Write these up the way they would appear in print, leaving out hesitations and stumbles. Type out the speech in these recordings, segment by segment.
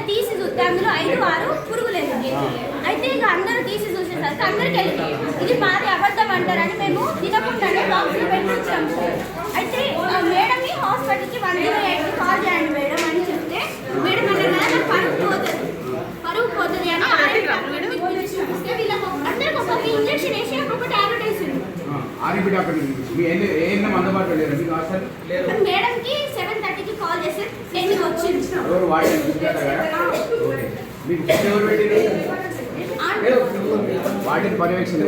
తీసి చూస్తే అందులో 5-6 పురుగులేదు. అయితే ఇక అందరూ తీసి చూసేసరికి అందరికి ఇది మాది అబద్ధం అంటారని మేము తినకుండానే బాక్స్లో పెట్టించాము. అయితే మేడంని హాస్పిటల్కి 108కి కాల్ చేయండి మేడం అని చెప్తే మేడం అంటే పరుగు పోతుంది అని అందరికి ఒక్కొక్క ఇంజక్షన్ వేసి ఒక్కొక్క టాబ్లెట్ వేసింది. మేడంకి 7:30కి కాల్ చేసి 10కి వచ్చింది. వాటిని పర్యవేక్షణ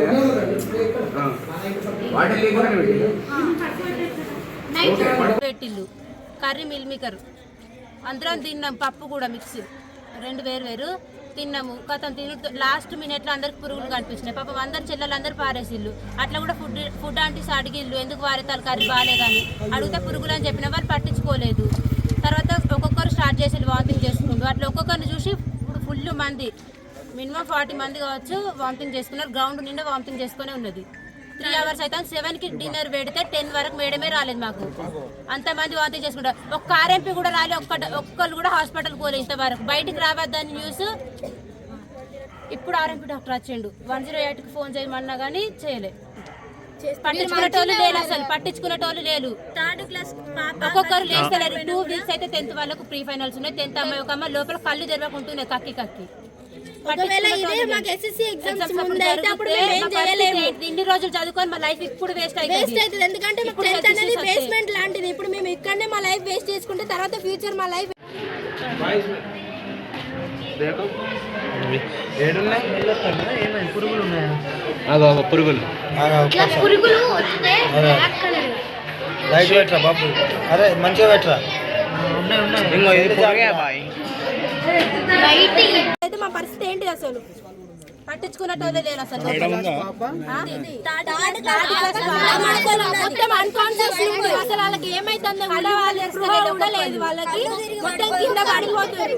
పెట్టిల్లు కర్రీ మిల్ మేకర్ అందరం తిన్నాం. పప్పు కూడా మిక్సీ 2 వేరు తిన్నాము. కథం లాస్ట్ మినిట్లో అందరికి పురుగులు కనిపించినాయి. పాపం అందరు చెల్లెలు అందరు పారేసిల్లు. అట్లా కూడా ఫుడ్ ఆంటీస్ అడిగిల్లు ఎందుకు వారేతాలు కర్రీ బాగాలేదని అడిగితే పురుగులు అని చెప్పిన వాళ్ళు పట్టించుకోలేదు. తర్వాత ఒక్కొక్కరు స్టార్ట్ చేసి వామిటింగ్ చేసుకుంటూ అట్లా ఒక్కొక్కరిని చూసి ఇప్పుడు ఫుల్ మంది మినిమం 40 మంది కావచ్చు వామిటింగ్ చేసుకున్నారు. గ్రౌండ్ నిండా వామిటింగ్ చేసుకునే ఉన్నది. 3 hours అయితే 7కి డిన్నర్ పెడితే 10 వరకు మేడమే రాలేదు మాకు. అంతమంది వామిటింగ్ చేసుకుంటారు. ఒక్క ఆర్ఎంపీ కూడా రాలేదు. ఒక్కళ్ళు కూడా హాస్పిటల్కి పోలేదు ఇంతవరకు. బయటికి రావద్దని న్యూస్. ఇప్పుడు ఆర్ఎంపీ డాక్టర్ వచ్చిండు. 108కి ఫోన్ చేయమన్నా కానీ చేయలే. పట్టించుకునేటోళ్ళు లేరు, అసలు పట్టించుకునేటోళ్ళు లేరు. ఒక్కొక్కరు లేస్తలేరు. 2 weeks అయితే 10th వాళ్ళకు ప్రీ ఫైనల్స్ ఉన్నాయి. 10th అమ్మాయి ఒక అమ్మాయి లోపల కళ్ళు తెరవకుంటున్నాయి కక్కి. ఇన్ని రోజులు చదువుకొని మా లైఫ్ ఇప్పుడు వేస్ట్ అవుతుంది. ఎందుకంటే బేస్మెంట్ లాంటిది. ఇప్పుడు మేము ఇక్కడనే మా లైఫ్ వేస్ట్ చేసుకుంటే తర్వాత ఫ్యూచర్ మా లైఫ్ పురుగులు లైట్ పెట్టరా బాబు. అరే మంచిగా పెట్టరా. అయితే మా పరిస్థితి ఏంటి అసలు పట్టించుకున్నట్టు లేదు. అసలు అసలు వాళ్ళకి ఏమైతుందో కూడా వాళ్ళు లేదు. వాళ్ళకి మొత్తం కింద పడిపోతుంది.